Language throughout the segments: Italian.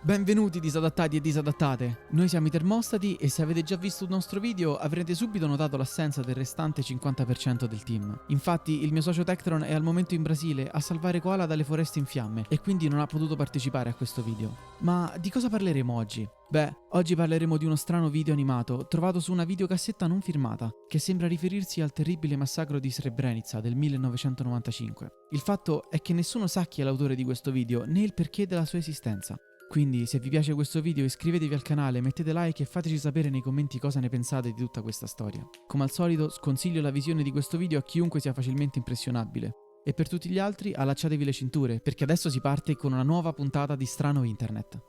Benvenuti disadattati e disadattate, noi siamo i Termostati e se avete già visto il nostro video avrete subito notato l'assenza del restante 50% del team. Infatti il mio socio Tectron è al momento in Brasile a salvare koala dalle foreste in fiamme e quindi non ha potuto partecipare a questo video. Ma di cosa parleremo oggi? Beh, oggi parleremo di uno strano video animato trovato su una videocassetta non firmata che sembra riferirsi al terribile massacro di Srebrenica del 1995. Il fatto è che nessuno sa chi è l'autore di questo video né il perché della sua esistenza. Quindi se vi piace questo video iscrivetevi al canale, mettete like e fateci sapere nei commenti cosa ne pensate di tutta questa storia. Come al solito sconsiglio la visione di questo video a chiunque sia facilmente impressionabile. E per tutti gli altri allacciatevi le cinture, perché adesso si parte con una nuova puntata di Strano Internet.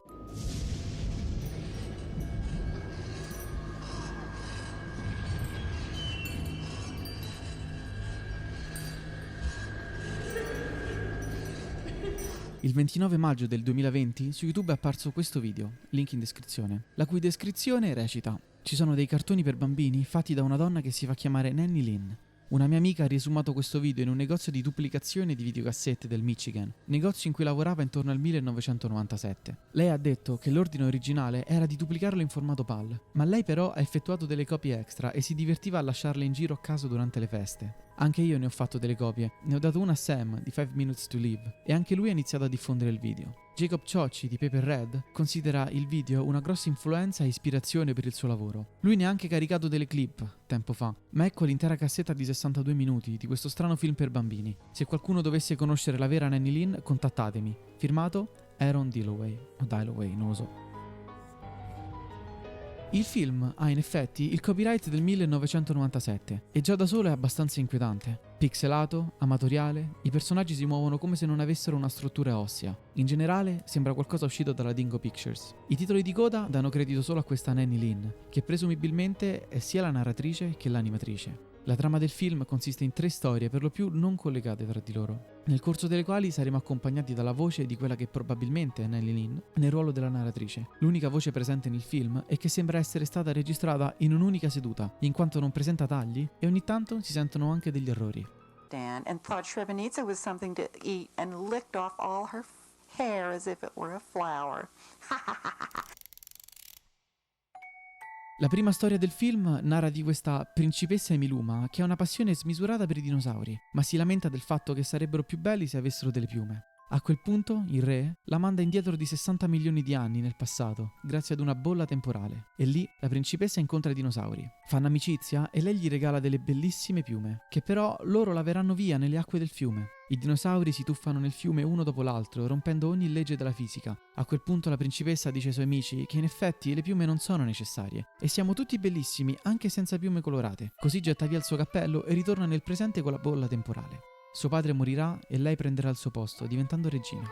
Il 29 maggio del 2020 su YouTube è apparso questo video, link in descrizione, la cui descrizione recita: ci sono dei cartoni per bambini fatti da una donna che si fa chiamare Nanny Lynn. Una mia amica ha riesumato questo video in un negozio di duplicazione di videocassette del Michigan, negozio in cui lavorava intorno al 1997. Lei ha detto che l'ordine originale era di duplicarlo in formato PAL, ma lei però ha effettuato delle copie extra e si divertiva a lasciarle in giro a caso durante le feste. Anche io ne ho fatto delle copie, ne ho dato una a Sam di 5 Minutes to Live e anche lui ha iniziato a diffondere il video. Jacob Ciocci di Paper Red considera il video una grossa influenza e ispirazione per il suo lavoro. Lui ne ha anche caricato delle clip tempo fa, ma ecco l'intera cassetta di 62 minuti di questo strano film per bambini. Se qualcuno dovesse conoscere la vera Nanny Lynn, contattatemi. Firmato Aaron Dilloway o Dilloway, non lo so. Il film ha in effetti il copyright del 1997 e già da solo è abbastanza inquietante. Pixelato, amatoriale, i personaggi si muovono come se non avessero una struttura ossea. In generale sembra qualcosa uscito dalla Dingo Pictures. I titoli di coda danno credito solo a questa Nanny Lynn, che presumibilmente è sia la narratrice che l'animatrice. La trama del film consiste in 3 storie per lo più non collegate tra di loro, nel corso delle quali saremo accompagnati dalla voce di quella che probabilmente è Nanny Lynn nel ruolo della narratrice, l'unica voce presente nel film e che sembra essere stata registrata in un'unica seduta, in quanto non presenta tagli e ogni tanto si sentono anche degli errori. Dan and thought Srebrenica was something to eat and licked off all her hair as if it were a flower. La prima storia del film narra di questa principessa Emiluma che ha una passione smisurata per i dinosauri, ma si lamenta del fatto che sarebbero più belli se avessero delle piume. A quel punto, il re la manda indietro di 60 milioni di anni nel passato, grazie ad una bolla temporale. E lì la principessa incontra i dinosauri. Fanno amicizia e lei gli regala delle bellissime piume, che però loro laveranno via nelle acque del fiume. I dinosauri si tuffano nel fiume uno dopo l'altro, rompendo ogni legge della fisica. A quel punto la principessa dice ai suoi amici che in effetti le piume non sono necessarie, e siamo tutti bellissimi anche senza piume colorate. Così getta via il suo cappello e ritorna nel presente con la bolla temporale. Suo padre morirà e lei prenderà il suo posto, diventando regina.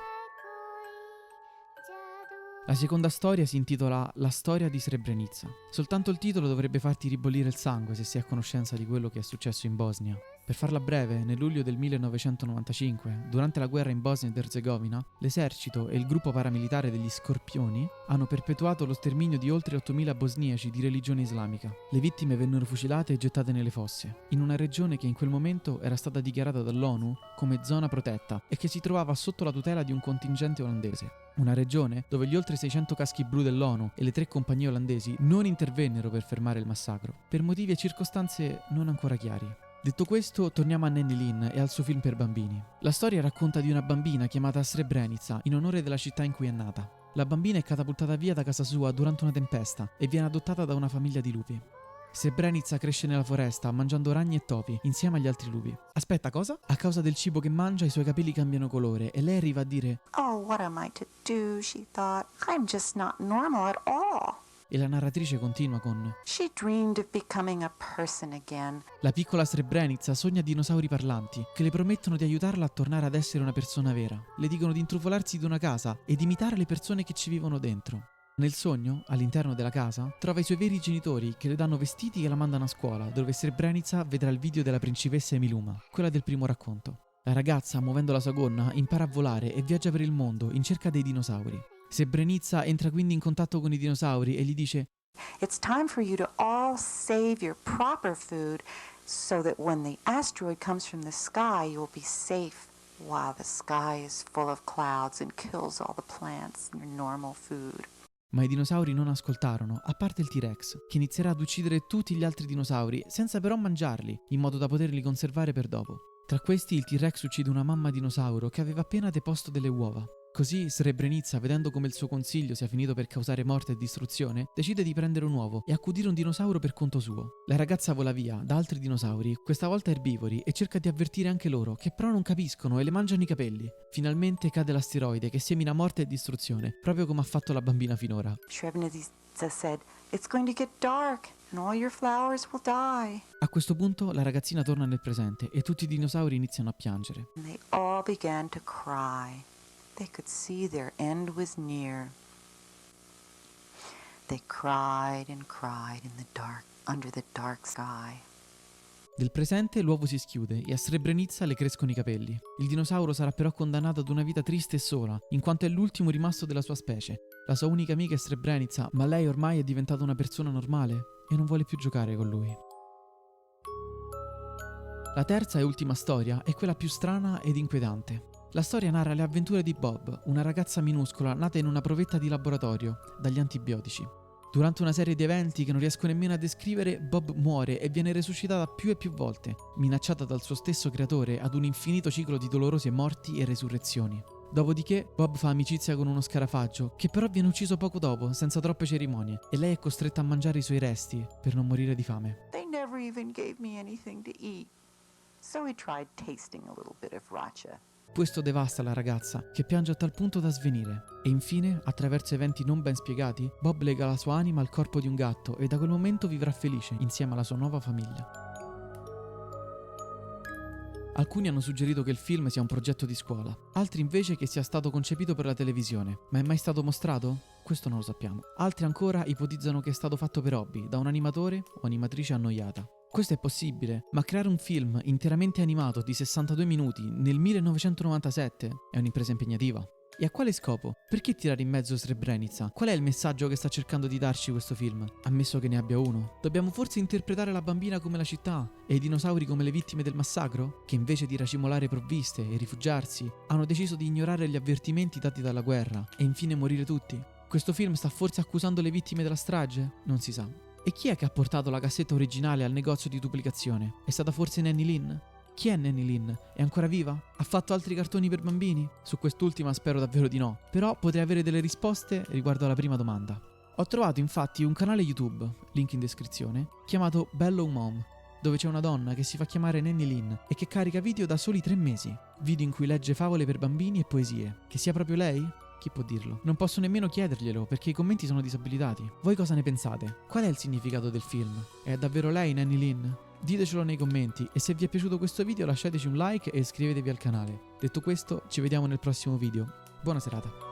La seconda storia si intitola La storia di Srebrenica. Soltanto il titolo dovrebbe farti ribollire il sangue se sei a conoscenza di quello che è successo in Bosnia. Per farla breve, nel luglio del 1995, durante la guerra in Bosnia ed Erzegovina, l'esercito e il gruppo paramilitare degli Scorpioni hanno perpetuato lo sterminio di oltre 8.000 bosniaci di religione islamica. Le vittime vennero fucilate e gettate nelle fosse, in una regione che in quel momento era stata dichiarata dall'ONU come zona protetta e che si trovava sotto la tutela di un contingente olandese. Una regione dove gli oltre 600 caschi blu dell'ONU e le 3 compagnie olandesi non intervennero per fermare il massacro, per motivi e circostanze non ancora chiari. Detto questo, torniamo a Nanny Lynn e al suo film per bambini. La storia racconta di una bambina chiamata Srebrenica in onore della città in cui è nata. La bambina è catapultata via da casa sua durante una tempesta e viene adottata da una famiglia di lupi. Srebrenica cresce nella foresta mangiando ragni e topi insieme agli altri lupi. Aspetta, cosa? A causa del cibo che mangia i suoi capelli cambiano colore e lei arriva a dire: Oh, what am I to do? She thought. I'm just not normal at all. E la narratrice continua con: She dreamed of becoming a person again. la piccola Srebrenica sogna dinosauri parlanti che le promettono di aiutarla a tornare ad essere una persona vera. Le dicono di intrufolarsi di una casa ed imitare le persone che ci vivono dentro. Nel sogno, all'interno della casa, trova i suoi veri genitori che le danno vestiti e la mandano a scuola, dove Srebrenica vedrà il video della principessa Emiluma, quella del primo racconto. La ragazza, muovendo la sua gonna, impara a volare e viaggia per il mondo in cerca dei dinosauri. Srebrenica entra quindi in contatto con i dinosauri e gli dice: It's time for you to all save your proper food so that when the asteroid comes from the sky, you'll be safe while the sky is full of clouds and kills all the plants and your normal food. Ma i dinosauri non ascoltarono, a parte il T-Rex, che inizierà ad uccidere tutti gli altri dinosauri, senza però mangiarli, in modo da poterli conservare per dopo. Tra questi il T-Rex uccide una mamma dinosauro che aveva appena deposto delle uova. Così Srebrenica, vedendo come il suo consiglio sia finito per causare morte e distruzione, decide di prendere un uovo e accudire un dinosauro per conto suo. La ragazza vola via da altri dinosauri, questa volta erbivori, e cerca di avvertire anche loro, che però non capiscono e le mangiano i capelli. Finalmente cade l'asteroide che semina morte e distruzione, proprio come ha fatto la bambina finora. Srebrenica said, "It's going to get dark and all your flowers will die." A questo punto la ragazzina torna nel presente e tutti i dinosauri iniziano a piangere. And they all began to cry. They could see their end was near. They cried and cried in the dark, under the dark sky. Nel presente l'uovo si schiude e a Srebrenica le crescono i capelli. Il dinosauro sarà però condannato ad una vita triste e sola, in quanto è l'ultimo rimasto della sua specie. La sua unica amica è Srebrenica, ma lei ormai è diventata una persona normale e non vuole più giocare con lui. La terza e ultima storia è quella più strana ed inquietante. La storia narra le avventure di Bob, una ragazza minuscola nata in una provetta di laboratorio, dagli antibiotici. Durante una serie di eventi che non riesco nemmeno a descrivere, Bob muore e viene resuscitata più e più volte, minacciata dal suo stesso creatore ad un infinito ciclo di dolorose morti e resurrezioni. Dopodiché Bob fa amicizia con uno scarafaggio, che però viene ucciso poco dopo, senza troppe cerimonie, e lei è costretta a mangiare i suoi resti per non morire di fame. They never even gave me anything to eat. So we tried tasting a little bit of Racha. Questo devasta la ragazza, che piange a tal punto da svenire. E infine, attraverso eventi non ben spiegati, Bob lega la sua anima al corpo di un gatto e da quel momento vivrà felice insieme alla sua nuova famiglia. Alcuni hanno suggerito che il film sia un progetto di scuola, altri invece che sia stato concepito per la televisione. Ma è mai stato mostrato? Questo non lo sappiamo. Altri ancora ipotizzano che è stato fatto per hobby, da un animatore o animatrice annoiata. Questo è possibile, ma creare un film interamente animato di 62 minuti nel 1997 è un'impresa impegnativa. E a quale scopo? Perché tirare in mezzo Srebrenica? Qual è il messaggio che sta cercando di darci questo film? Ammesso che ne abbia uno. Dobbiamo forse interpretare la bambina come la città e i dinosauri come le vittime del massacro? Che invece di racimolare provviste e rifugiarsi, hanno deciso di ignorare gli avvertimenti dati dalla guerra e infine morire tutti? Questo film sta forse accusando le vittime della strage? Non si sa. E chi è che ha portato la cassetta originale al negozio di duplicazione? È stata forse Nanny Lynn? Chi è Nanny Lynn? È ancora viva? Ha fatto altri cartoni per bambini? Su quest'ultima spero davvero di no, però potrei avere delle risposte riguardo alla prima domanda. Ho trovato infatti un canale YouTube, link in descrizione, chiamato Bellow Mom, dove c'è una donna che si fa chiamare Nanny Lynn e che carica video da soli 3 mesi, video in cui legge favole per bambini e poesie. Che sia proprio lei? Chi può dirlo? Non posso nemmeno chiederglielo perché i commenti sono disabilitati. Voi cosa ne pensate? Qual è il significato del film? È davvero lei Nanny Lynn? Ditecelo nei commenti e se vi è piaciuto questo video lasciateci un like e iscrivetevi al canale. Detto questo, ci vediamo nel prossimo video. Buona serata.